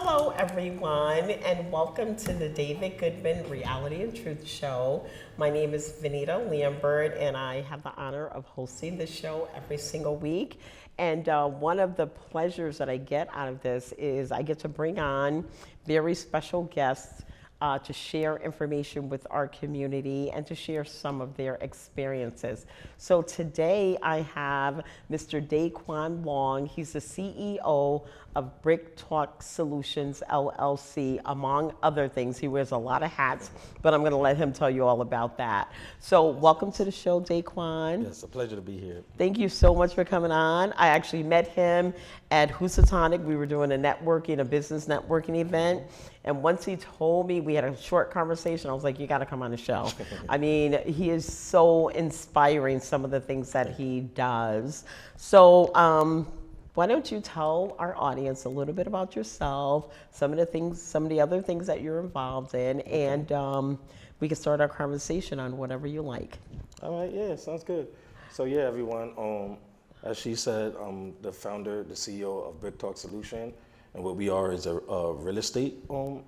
Hello, everyone, and welcome to the David Goodman Reality and Truth Show. My name is Vanita Lambert, and I have the honor of hosting the show every single week. And one of the pleasures that I get out of this is I get to bring on very special guests to share information with our community and to share some of their experiences. So today I have Mr. Daquan Long. He's the CEO of Brick Talk Solutions LLC, among other things. He wears a lot of hats, but I'm going to let him tell you all about that. So welcome to the show, Daquan. Yes, a pleasure to be here. Thank you so much for coming on. I actually met him at Housatonic. We were doing a business networking event. And once he told me, we had a short conversation, I was like, you got to come on the show. I mean, he is so inspiring, some of the things that he does. So why don't you tell our audience a little bit about yourself, some of the other things that you're involved in, and we can start our conversation on whatever you like. All right, yeah, sounds good. So yeah, everyone, as she said, I'm the founder, the CEO of Brick Talk Solution, and what we are is a real estate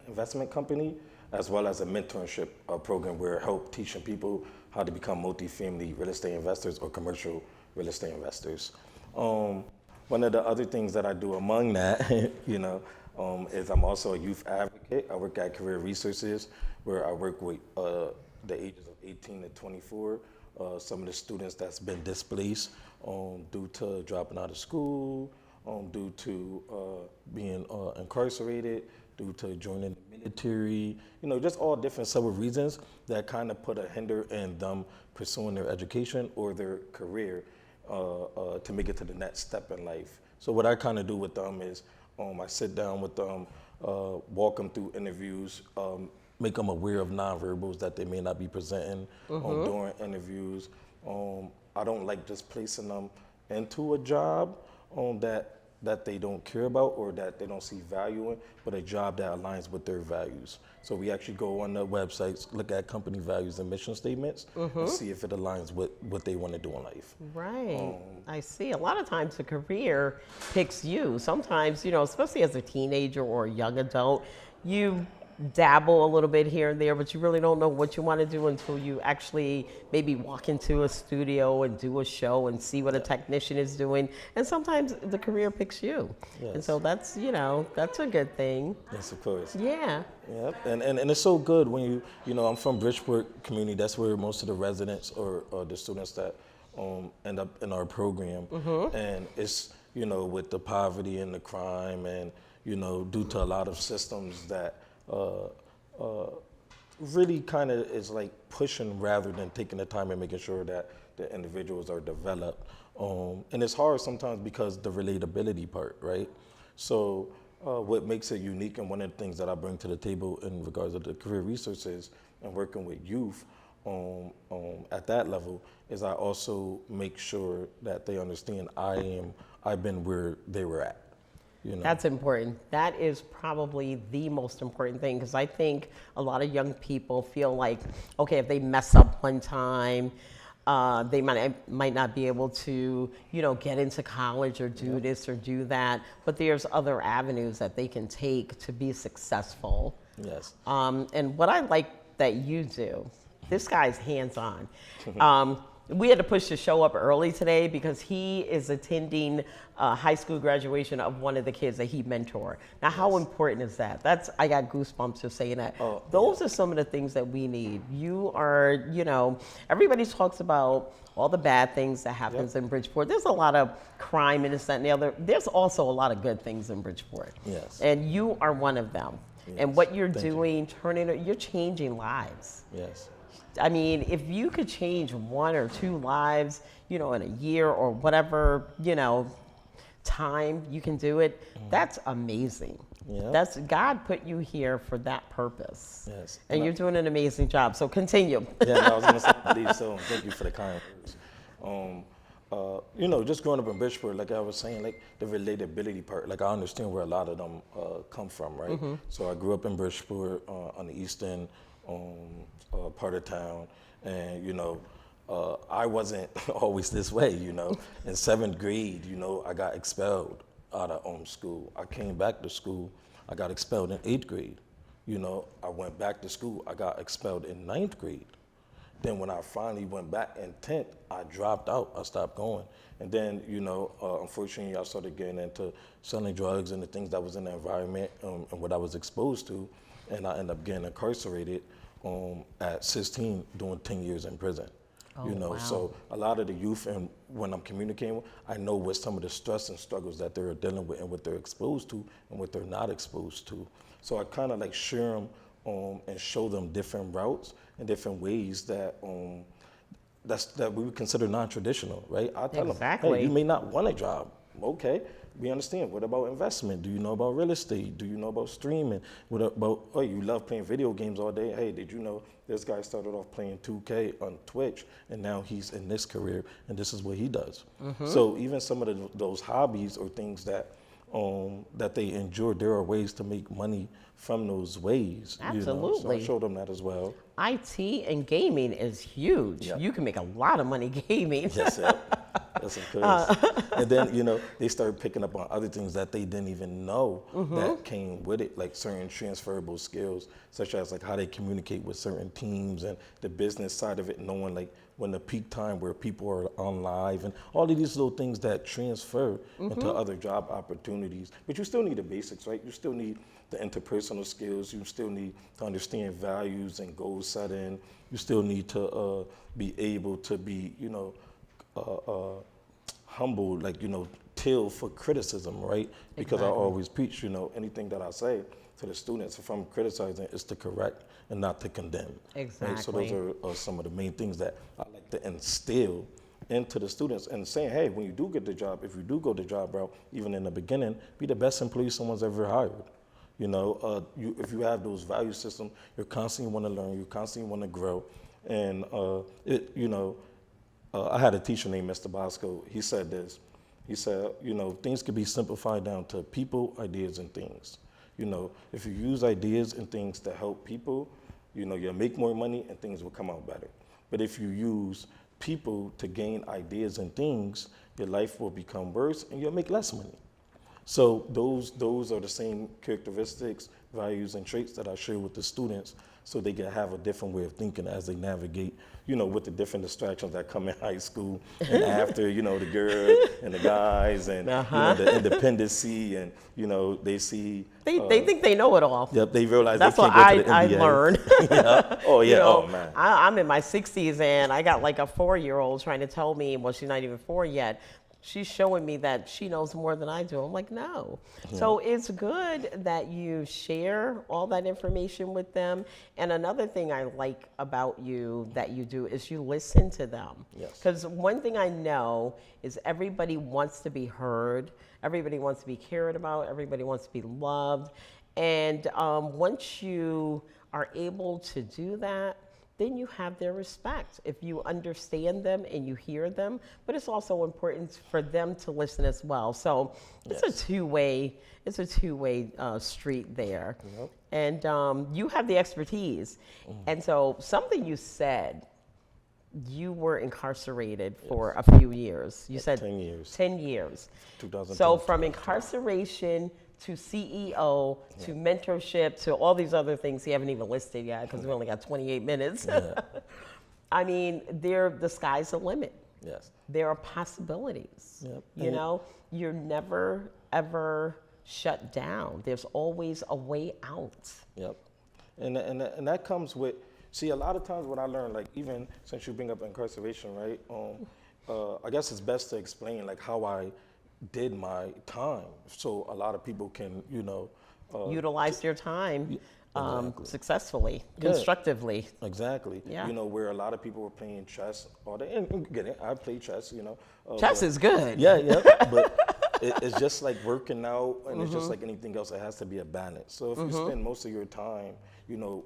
investment company, as well as a mentorship program where I help teaching people how to become multifamily real estate investors or commercial real estate investors. One of the other things that I do among that, is I'm also a youth advocate. I work at Career Resources, where I work with the ages of 18 to 24, some of the students that's been displaced due to dropping out of school, due to being incarcerated, due to joining the military, just all different several reasons that kind of put a hinder in them pursuing their education or their career to make it to the next step in life. So what I kind of do with them is I sit down with them, walk them through interviews, make them aware of nonverbals that they may not be presenting during interviews. I don't like just placing them into a job that they don't care about or that they don't see value in, but a job that aligns with their values. So we actually go on the websites, look at company values and mission statements, and see if it aligns with what they want to do in life. Right. I see. A lot of times a career picks you. Sometimes, especially as a teenager or a young adult, you dabble a little bit here and there, but you really don't know what you want to do until you actually maybe walk into a studio and do a show and see what a technician is doing. And sometimes the career picks you. Yes. And so that's a good thing. Yes, of course. Yeah. Yep. And it's so good when I'm from Bridgeport community. That's where most of the residents or the students that end up in our program. And it's, with the poverty and the crime and, due to a lot of systems that really kind of is like pushing rather than taking the time and making sure that the individuals are developed. And it's hard sometimes because the relatability part, right? So what makes it unique, and one of the things that I bring to the table in regards to the career resources and working with youth at that level, is I also make sure that they understand I've been where they were at. That's important. That is probably the most important thing, because I think a lot of young people feel like, okay, if they mess up one time, they might not be able to, get into college or do this or do that. But there's other avenues that they can take to be successful. Yes. And what I like that you do, this guy's hands-on. We had to push the show up early today because he is attending high school graduation of one of the kids that he mentored. Now, how important is that? I got goosebumps just saying that. Those are some of the things that we need. You are, everybody talks about all the bad things that happens in Bridgeport. There's a lot of crime and this, that, and the other. There's also a lot of good things in Bridgeport. Yes. And you are one of them. Yes. And what you're doing, you're changing lives. Yes. I mean, if you could change one or two lives, in a year or whatever, time you can do it, that's amazing. Yeah. God put you here for that purpose. Yes. And you're doing an amazing job. So continue. Yeah, I was going to say, I believe so. Thank you for the kind words. Just growing up in Bridgeport, like I was saying, like the relatability part, like I understand where a lot of them come from, right? So I grew up in Bridgeport on the eastern part of town, and I wasn't always this way. In 7th grade, I got expelled out of school. I came back to school. I got expelled in 8th grade. You know, I went back to school. I got expelled in 9th grade. Then when I finally went back in 10th, I dropped out. I stopped going. And then, you know, unfortunately, I started getting into selling drugs and the things that was in the environment and what I was exposed to. And I ended up getting incarcerated at 16, doing 10 years in prison. You know, wow. so a lot of the youth, and when I'm communicating with, I know what some of the stress and struggles that they're dealing with and what they're exposed to and what they're not exposed to. So I kind of like share them and show them different routes and different ways that that we would consider non-traditional, right? I tell them, Exactly. hey, you may not want a job. Okay, we understand. What about investment? Do you know about real estate? Do you know about streaming? What about, oh, you love playing video games all day? Hey, did you know this guy started off playing 2K on Twitch and now he's in this career and this is what he does. So even some of those hobbies or things that they enjoy, there are ways to make money from those ways. You know? So Absolutely. I show them that as well. IT and gaming is huge. Yep. You can make a lot of money gaming. Yes, sir. Yes, of course. And then, you know, they started picking up on other things that they didn't even know that came with it, like certain transferable skills, such as like how they communicate with certain teams and the business side of it, knowing like when the peak time where people are on live and all of these little things that transfer into other job opportunities. But you still need the basics, right? You still need the interpersonal skills. You still need to understand values and goal setting. You still need to be able to be, you know, humble, like, you know, till for criticism, right? Because I always preach, you know, anything that I say to the students, if I'm criticizing, is to correct and not to condemn. Exactly. Right? So those are some of the main things that I like to instill into the students and saying, hey, when you do get the job, if you do go the job route, even in the beginning, be the best employee someone's ever hired. You know, if you have those value systems, you're constantly want to learn, you constantly want to grow. And, you know, I had a teacher named Mr. Bosco. He said this. He said, you know, things can be simplified down to people, ideas, and things. You know, if you use ideas and things to help people, you know, you'll make more money and things will come out better. But if you use people to gain ideas and things, your life will become worse and you'll make less money. So those are the same characteristics, values, and traits that I share with the students so they can have a different way of thinking as they navigate, you know, with the different distractions that come in high school and after, you know, the girls and the guys and you know, the independency and, you know, they see. They think they know it all. Yep, they realize That's they what can't go to the I NBA. learned. Yeah. Oh, yeah, You know, oh, man. I'm in my 60s and I got like a 4-year-old trying to tell me, well, she's not even 4 yet. She's showing me that she knows more than I do. I'm like, no. So it's good that you share all that information with them. And another thing I like about you that you do is you listen to them. Yes. Because one thing I know is everybody wants to be heard. Everybody wants to be cared about. Everybody wants to be loved. And once you are able to do that, then you have their respect if you understand them and you hear them. But it's also important for them to listen as well. So it's a two-way street there. Yep. And you have the expertise. And so something you said, you were incarcerated for a few years. You said 10 years. 10 years. 2010, So from 2012. incarceration to CEO to mentorship to all these other things you haven't even listed yet because we only got 28 minutes. I mean, the sky's the limit. Yes. There are possibilities. Yep. You know, you're never ever shut down. There's always a way out. Yep. And that comes with, see, a lot of times what I learned, like even since you bring up incarceration, right? I guess it's best to explain like how I did my time so a lot of people can, you know. Utilize your time Exactly. successfully, Yeah. constructively. Exactly. Yeah. You know, where a lot of people were playing chess all day. And get it, I play chess, you know. Chess but- is good. Yeah, yeah. But it's just like working out, and it's just like anything else. It has to be a balance. So if you spend most of your time, you know,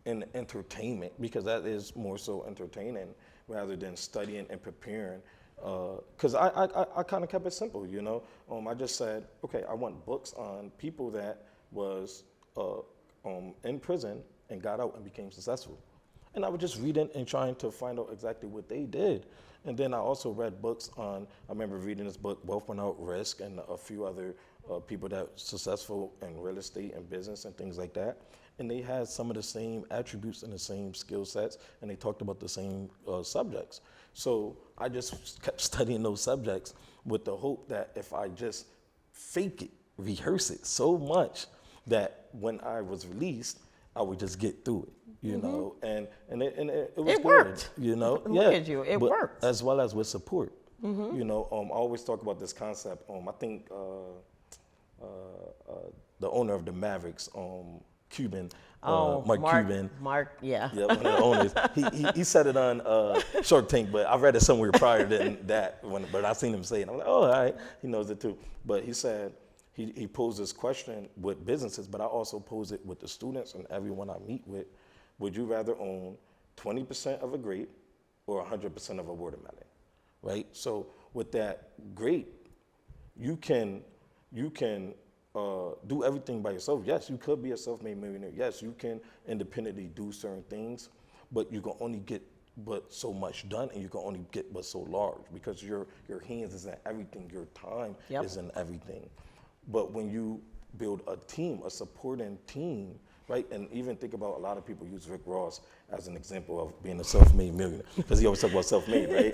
in entertainment, because that is more so entertaining rather than studying and preparing. Because I kind of kept it simple, you know. I just said, okay, I want books on people that was in prison and got out and became successful. and I was just reading and trying to find out exactly what they did. And then I also read books on, I remember reading this book, Wealth Without Risk, and a few other people that were successful in real estate and business and things like that. And they had some of the same attributes and the same skill sets, and they talked about the same subjects. So I just kept studying those subjects with the hope that if I just fake it, rehearse it so much that when I was released, I would just get through it. You know, and it was It good, worked. you know. Look at you, it but worked. as well as with support. You know, I always talk about this concept. I think the owner of the Mavericks, Cuban, Mark Cuban. Mark, yeah. Yeah, one of the owners. He said it on Shark Tank, but I read it somewhere prior than that. But I seen him say it. I'm like, oh, all right, he knows it too. But he said he posed this question with businesses, but I also pose it with the students and everyone I meet with. Would you rather own 20% of a grape or 100% of a watermelon, right? So with that grape, you can do everything by yourself. Yes, you could be a self-made millionaire. Yes, you can independently do certain things, but you can only get but so much done, and you can only get but so large because your hands is in everything. Your time is in everything. But when you build a team, a supporting team, right? And even think about, a lot of people use Rick Ross as an example of being a self-made millionaire because he always talk about self-made, right?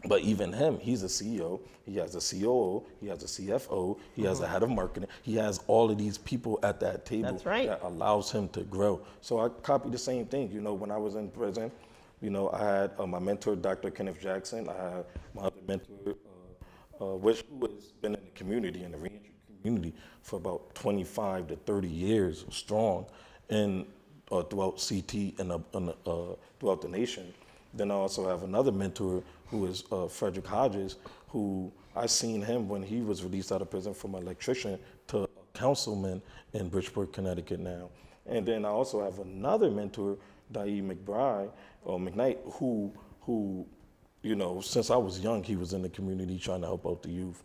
But even him, he's a CEO, he has a COO, he has a CFO, he has a head of marketing, he has all of these people at that table. That's right. That allows him to grow. So I copied the same thing. You know, when I was in prison, you know, I had my mentor, Dr. Kenneth Jackson. I had my other mentor, which has been in the community, in the reentry community, for about 25 to 30 years strong, and throughout CT and throughout the nation. Then I also have another mentor who is Frederick Hodges, who I seen him when he was released out of prison from an electrician to a councilman in Bridgeport, Connecticut now. And then I also have another mentor, Dai McKnight, who, you know, since I was young, he was in the community trying to help out the youth.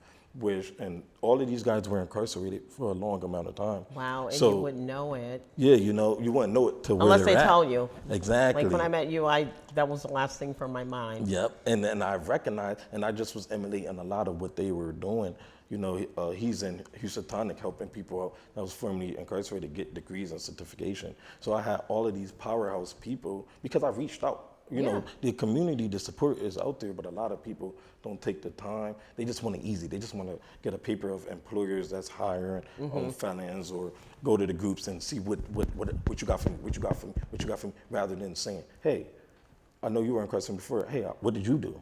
And all of these guys were incarcerated for a long amount of time. Wow, and so, you wouldn't know it. Yeah, you know, you wouldn't know it till where Unless they're they at. tell you. Exactly. Like when I met you, that was the last thing from my mind. Yep, and then I recognized, and I just was emulating a lot of what they were doing. You know, he's in Housatonic helping people that was formerly incarcerated get degrees and certification. So I had all of these powerhouse people because I reached out. You know, the community, the support is out there, but a lot of people don't take the time. They just want it easy. They just want to get a paper of employers that's hiring felons, or go to the groups and see what you got from me, what you got from me, what you got from me, rather than saying, hey, I know you were incarcerated before. Hey, what did you do?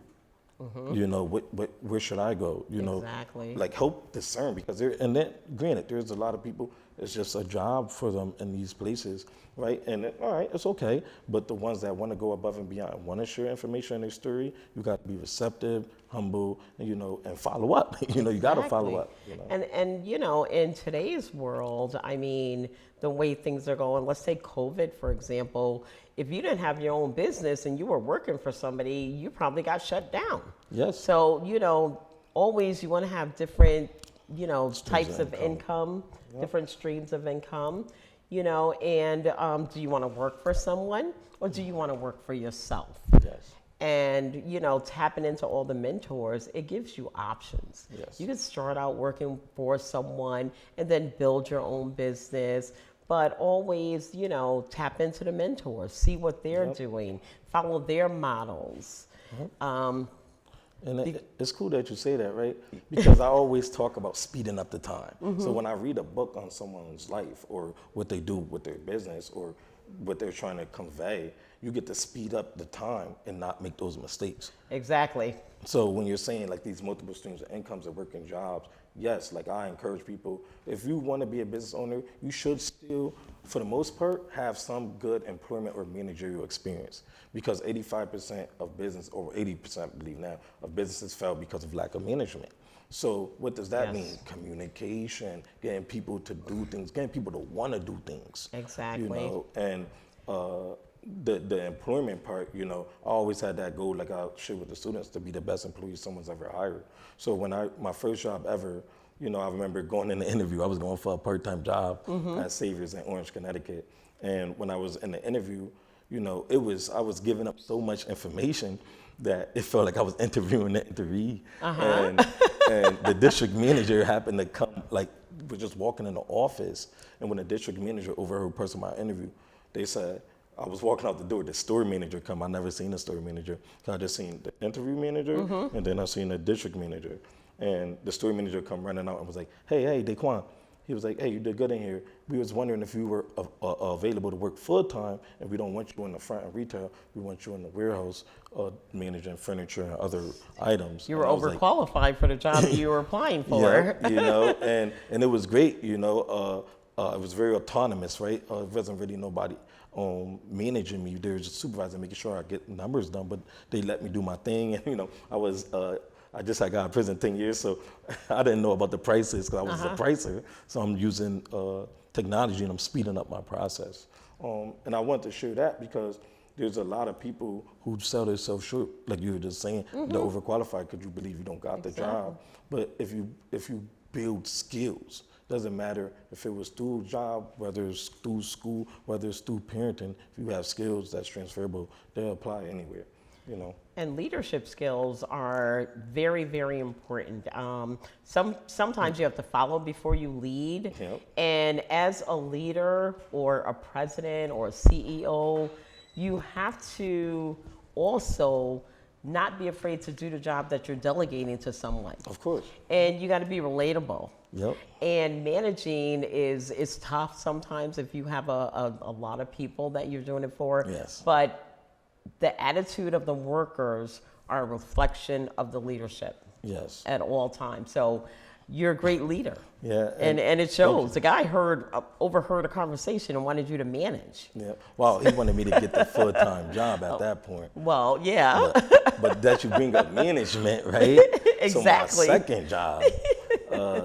You know, where should I go? You know, like help discern, because and then granted, there's a lot of people, it's just a job for them in these places, right? And all right, it's okay. But the ones that want to go above and beyond, want to share information in their story, you got to be receptive, humble, and, you know, and follow up. You know, you got to follow up. You know? And you know, in today's world, I mean, the way things are going, let's take COVID, for example. If you didn't have your own business and you were working for somebody, you probably got shut down. Yes. So, you know, always you want to have different, you know, types of income, different streams of income, you know, and do you want to work for someone or do you want to work for yourself? Yes. And, you know, tapping into all the mentors, it gives you options. Yes. You can start out working for someone and then build your own business, but always, you know, tap into the mentors, see what they're doing, follow their models. And it's cool that you say that, right? Because I always talk about speeding up the time. So when I read a book on someone's life or what they do with their business or what they're trying to convey, you get to speed up the time and not make those mistakes. Exactly. So when you're saying like these multiple streams of incomes and working jobs, yes, like I encourage people, if you want to be a business owner, you should still, for the most part, have some good employment or managerial experience, because 85% of business, or 80% I believe now, of businesses fail because of lack of management. So what does that mean? Communication, getting people to do things, getting people to want to do things. Exactly. You know, and the employment part, you know, I always had that goal, like I share with the students, to be the best employee someone's ever hired. So when my first job ever, you know, I remember going in the interview, I was going for a part-time job at Savers in Orange, Connecticut. And when I was in the interview, I was giving up so much information that it felt like I was interviewing the interviewee. And the district manager happened to come, like, we're just walking in the office, and when the district manager overheard person my interview, they said, I was walking out the door, the store manager come. I never seen the store manager. I just seen the interview manager, and then I seen the district manager. And the store manager come running out and was like, hey, Daquan. He was like, hey, you did good in here. We was wondering if you were available to work full time, and we don't want you in the front and retail. We want you in the warehouse managing furniture and other items. You were overqualified for the job that you were applying for. Yeah, and it was great, it was very autonomous, right? It wasn't really nobody managing me. They were just supervising, making sure I get numbers done, but they let me do my thing. And, I just got out of prison 10 years, so I didn't know about the prices because I was a pricer. So I'm using technology and I'm speeding up my process. And I want to share that because there's a lot of people who sell themselves short, like you were just saying, they're overqualified because you believe you don't got the job. But if you build skills, doesn't matter if it was through job, whether it's through school, whether it's through parenting, if you have skills that's transferable, they'll apply anywhere. And leadership skills are very, very important. Sometimes you have to follow before you lead. Yep. And as a leader or a president or a CEO, you have to also not be afraid to do the job that you're delegating to someone. Of course. And you got to be relatable. Yep. And managing is tough sometimes if you have a lot of people that you're doing it for. Yes. But the attitude of the workers are a reflection of the leadership. Yes. At all times. So you're a great leader. Yeah. And it shows. The guy overheard a conversation and wanted you to manage. Yeah. Well, he wanted me to get the full-time job at that point. Well, yeah. But that you bring up management, right? Exactly. So my second job,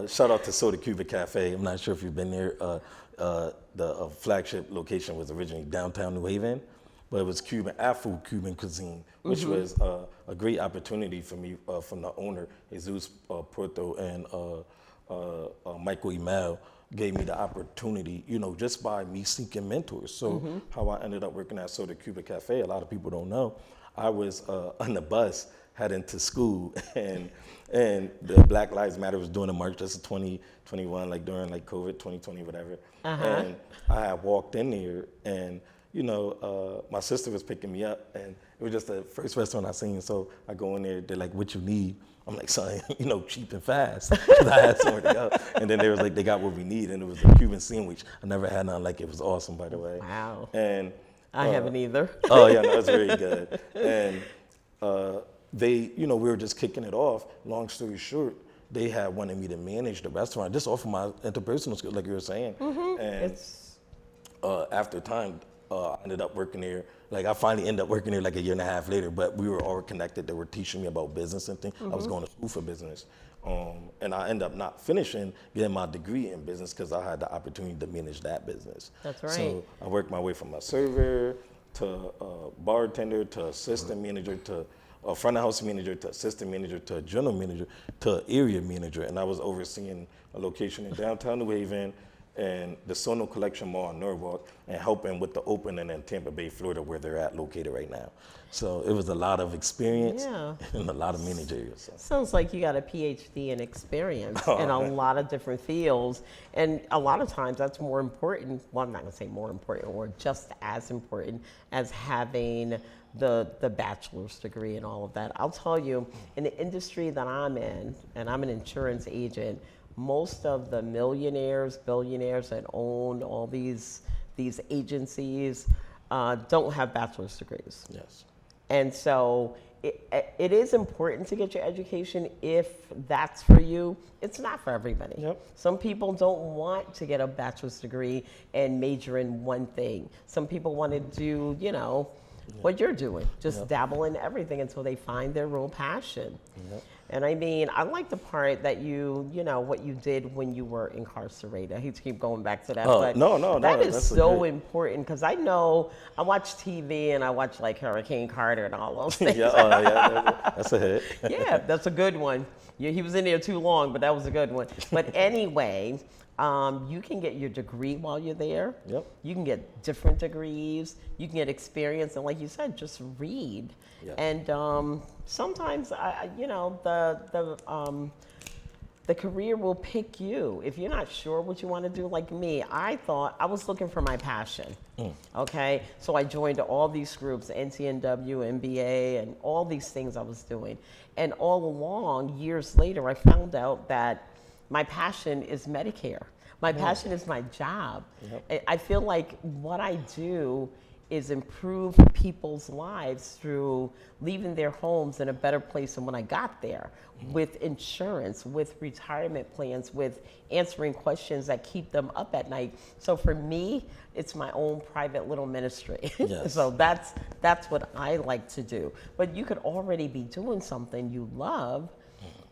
shout out to Soda Cuba Cafe. I'm not sure if you've been there. The flagship location was originally downtown New Haven. But it was Afro-Cuban cuisine, which was a great opportunity for me from the owner, Jesus Porto, and Michael Emel gave me the opportunity, just by me seeking mentors. So how I ended up working at Soda Cuba Cafe, a lot of people don't know. I was on the bus heading to school, and the Black Lives Matter was doing a march. That's 2021, like during like COVID, 2020, whatever. And I had walked in there, and my sister was picking me up, and it was just the first restaurant I seen. So I go in there, they're like, what you need? I'm like, son, cheap and fast. Because I had somewhere to go. And then they was like, they got what we need. And it was a Cuban sandwich. I never had nothing like it. It was awesome, by the way. Wow. And I haven't either. Oh, yeah, no, it's very good. And they, we were just kicking it off. Long story short, they had wanted me to manage the restaurant just off of my interpersonal skills, like you were saying. And after time, I ended up working there. Like I finally ended up working there like a year and a half later, but we were all connected. They were teaching me about business and things. I was going to school for business. And I ended up not finishing getting my degree in business because I had the opportunity to manage that business. That's right. So I worked my way from a server to a bartender to assistant manager to a front of house manager to assistant manager to a general manager to area manager. And I was overseeing a location in downtown New Haven and the Sono Collection Mall in Norwalk, and helping with the opening in Tampa Bay, Florida, where they're located right now. So it was a lot of experience and a lot of managerial. So. Sounds like you got a PhD in experience in a lot of different fields. And a lot of times that's more important, well, I'm not gonna say more important, or just as important as having the bachelor's degree and all of that. I'll tell you, in the industry that I'm in, and I'm an insurance agent, most of the millionaires, billionaires that own all these agencies don't have bachelor's degrees. Yes. And so it is important to get your education if that's for you. It's not for everybody. Yep. Some people don't want to get a bachelor's degree and major in one thing. Some people want to do, what you're doing, just dabble in everything until they find their real passion. Yep. And I mean, I like the part that what you did when you were incarcerated. I hate to keep going back to that, but no, that is that's so important because I watch TV and I watch like Hurricane Carter and all those things. That's a hit. Yeah, that's a good one. Yeah, he was in there too long, but that was a good one. But anyway, You can get your degree while you're there. Yep. You can get different degrees. You can get experience, and like you said, just read. Yeah. And sometimes, the career will pick you. If you're not sure what you want to do, like me, I thought I was looking for my passion. Okay, so I joined all these groups, NCNW, MBA, and all these things I was doing. And all along, years later, I found out that my passion is Medicare. My passion is my job. Yep. I feel like what I do is improve people's lives through leaving their homes in a better place than when I got there, with insurance, with retirement plans, with answering questions that keep them up at night. So for me, it's my own private little ministry. Yes. So that's what I like to do. But you could already be doing something you love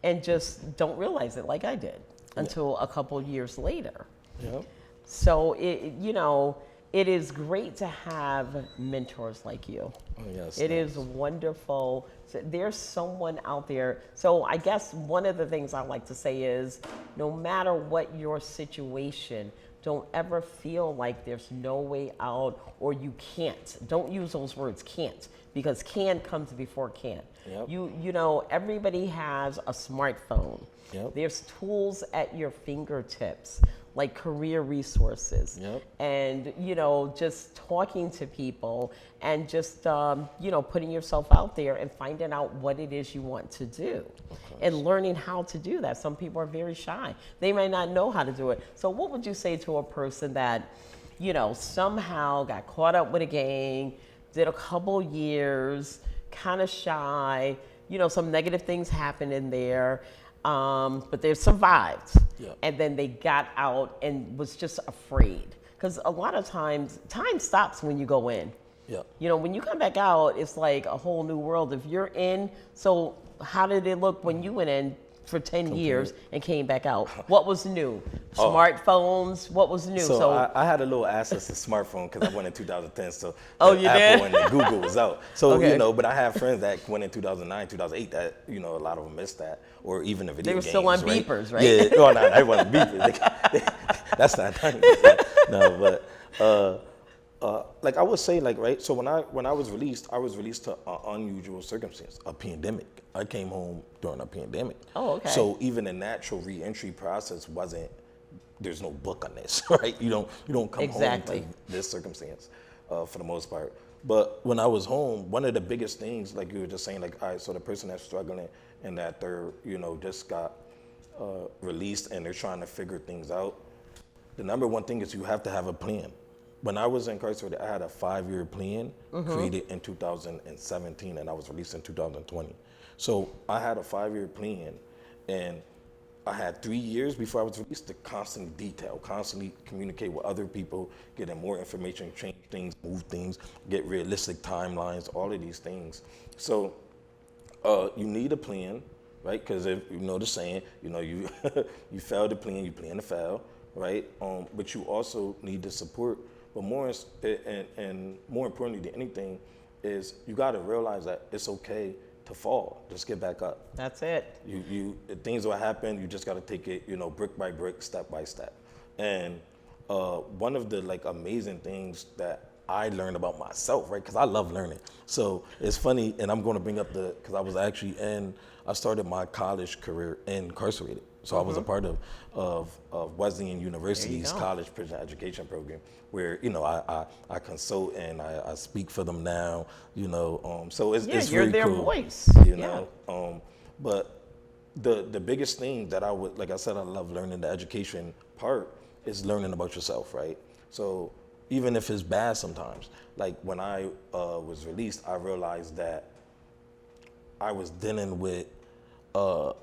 and just don't realize it, like I did, until a couple years later. Yep. So it is great to have mentors like you. Oh, yes. It is wonderful. So there's someone out there. So I guess one of the things I like to say is, no matter what your situation, don't ever feel like there's no way out or you can't. Don't use those words, can't, because can comes before can't. Yep. Everybody has a smartphone. Yep. There's tools at your fingertips, like career resources. Yep. And, just talking to people and just, putting yourself out there and finding out what it is you want to do and learning how to do that. Some people are very shy. They may not know how to do it. So what would you say to a person that, somehow got caught up with a gang, did a couple years, kind of shy, some negative things happened in there, but they survived. Yep. And then they got out and was just afraid. Because a lot of times, time stops when you go in. Yep. When you come back out, it's like a whole new world. If you're in, so how did it look when you went in for 10 years and came back out? What was new? Smartphones? What was new? So I had a little access to smartphone because I went in 2010. So you Apple did? and Google was out. So, Okay. but I have friends that went in 2009, 2008 that, a lot of them missed that. Or even the video They were games, still on right? beepers, right? Yeah, no, I wasn't beepers. That's not 90%. No, but like I would say, like, right, so when I was released to an unusual circumstance, a pandemic. I came home during a pandemic. Oh, okay. So even the natural reentry process there's no book on this, right? You don't come Exactly. home to this circumstance for the most part. But when I was home, one of the biggest things, like you were just saying, like, all right, so the person that's struggling and that they're, just got released and they're trying to figure things out, the number one thing is you have to have a plan. When I was incarcerated, I had a 5-year plan created in 2017, and I was released in 2020. So I had a 5-year plan, and I had 3 years before I was released to constantly communicate with other people, getting more information, change things, move things, get realistic timelines, all of these things. So you need a plan, right? Because if you know the saying, you you fail to plan, you plan to fail, right? But you also need the support. But more importantly than anything is you got to realize that it's okay to fall. Just get back up. That's it. Things will happen. You just got to take it, brick by brick, step by step. And one of the amazing things that I learned about myself, right? Because I love learning. So it's funny, and I'm going to bring up because I was actually I started my college career incarcerated. So I was a part of Wesleyan University's college prison education program, where I consult and I speak for them now. So it's you're really their cool, voice. But the biggest thing that I would, like I said, I love learning the education part is learning about yourself, right? So even if it's bad sometimes, like when I was released, I realized that I was dealing with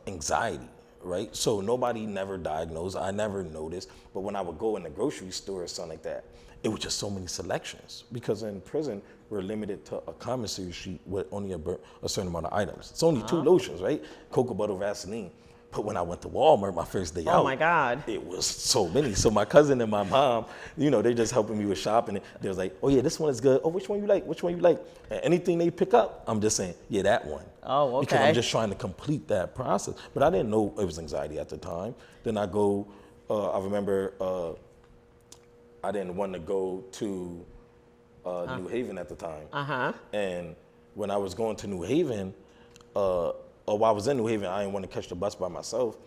anxiety. Right? So nobody never diagnosed, I never noticed, but when I would go in the grocery store or something like that, it was just so many selections, because in prison, we're limited to a commissary sheet with only a certain amount of items. It's only 2 lotions, right? Cocoa butter, Vaseline. But when I went to Walmart my first day out, Oh my God. it was so many. So my cousin and my mom, they just helping me with shopping. They was like, oh yeah, this one is good. Oh, which one you like? Which one you like? And anything they pick up, I'm just saying, yeah, that one. Oh, Because okay. I'm just trying to complete that process. But I didn't know it was anxiety at the time. Then I go I remember I didn't want to go to New Haven at the time. And when I was going to New Haven, or while I was in New Haven, I didn't want to catch the bus by myself.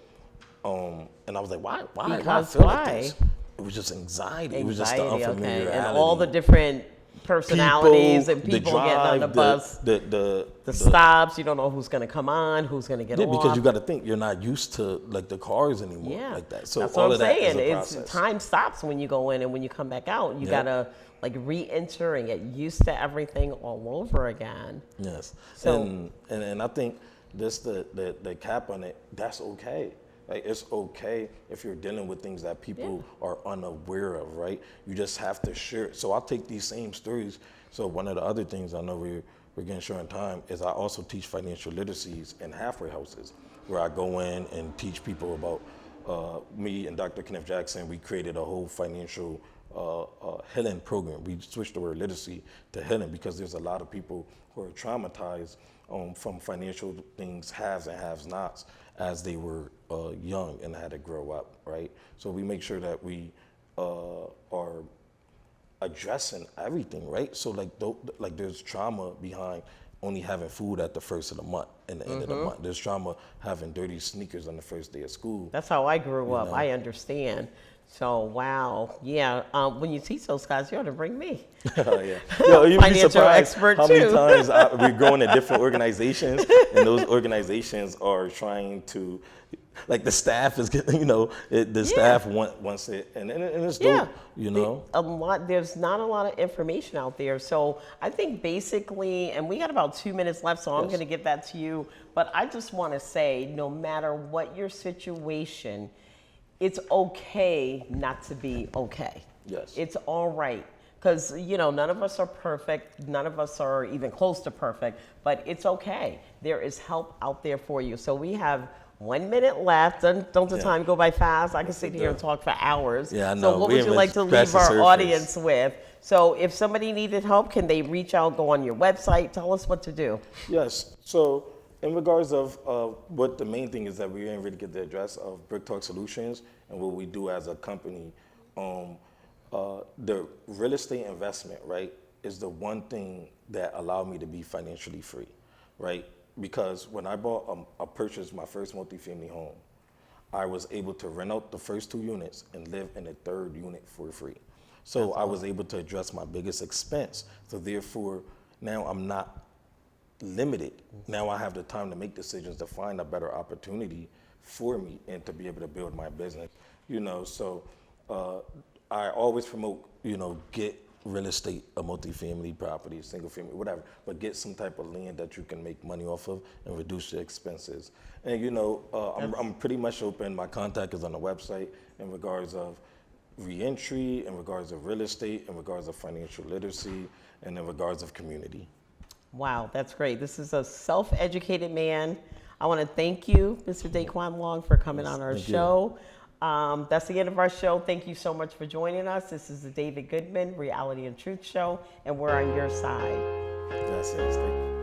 And I was like, why I Because feel why? like this? It was just anxiety. It was just the Anxiety, unfamiliarity. okay. And all the different personalities and the people drive, getting on the bus. the Stops, you don't know who's going to come on, who's going to get yeah, off. because you got to think you're not used to like the cars anymore Yeah, like that. So that's all what I'm of that is saying. a It's process. time stops when you go in, and when you come back out, you Yeah. gotta like re-enter and get used to everything all over again. Yes. So- And I think this the cap on it, that's okay. Like it's okay if you're dealing with things that people are unaware of, right? You just have to share it. So I'll take these same stories. So one of the other things I know we're getting short on time is I also teach financial literacies in halfway houses where I go in and teach people about me and Dr. Kenneth Jackson. We created a whole financial healing program. We switched the word literacy to healing because there's a lot of people who are traumatized from financial things, haves and haves nots, as they were young and had to grow up, right? So we make sure that we are addressing everything, right? So like there's trauma behind only having food at the first of the month and the end of the month. There's trauma having dirty sneakers on the first day of school. That's how I grew up. know? I understand. So wow, yeah. When you teach those guys, you ought to bring me. Yeah. Yo, you'd be Financial surprised expert how many too. times we're going to different organizations, and those organizations are trying to, like the staff is getting, the staff wants it, and it's dope, There's not a lot of information out there. So I think basically, and we got about 2 minutes left, so I'm Yes. going to give that to you. But I just want to say, no matter what your situation, it's okay not to be okay. Yes. It's all right. Because, none of us are perfect. None of us are even close to perfect. But it's okay. There is help out there for you. So we have 1 minute left. Don't the time go by fast? I can sit here and talk for hours. Yeah, I So know. what We would you haven't like to scratched leave the our surface. audience with? So if somebody needed help, can they reach out, go on your website? Tell us what to do. Yes. So in regards of what the main thing is that we didn't really get the address of Brick Talk Solutions and what we do as a company. The real estate investment, right, is the one thing that allowed me to be financially free, right? Because when I purchased my first multifamily home, I was able to rent out the first 2 units and live in the third unit for free. So I was able to address my biggest expense. So therefore, now I'm not limited. Now I have the time to make decisions to find a better opportunity for me and to be able to build my business. So I always promote, get real estate, a multifamily property, single family, whatever, but get some type of land that you can make money off of and reduce your expenses. And I'm pretty much open. My contact is on the website in regards of reentry, in regards of real estate, in regards of financial literacy, and in regards of community. Wow, that's great. This is a self-educated man. I want to thank you, Mr. Daquan Long, for coming on our thank you. show. That's the end of our show. Thank you so much for joining us. This is the David Goodman Reality and Truth Show, and we're on your side. Gracias. Thank you.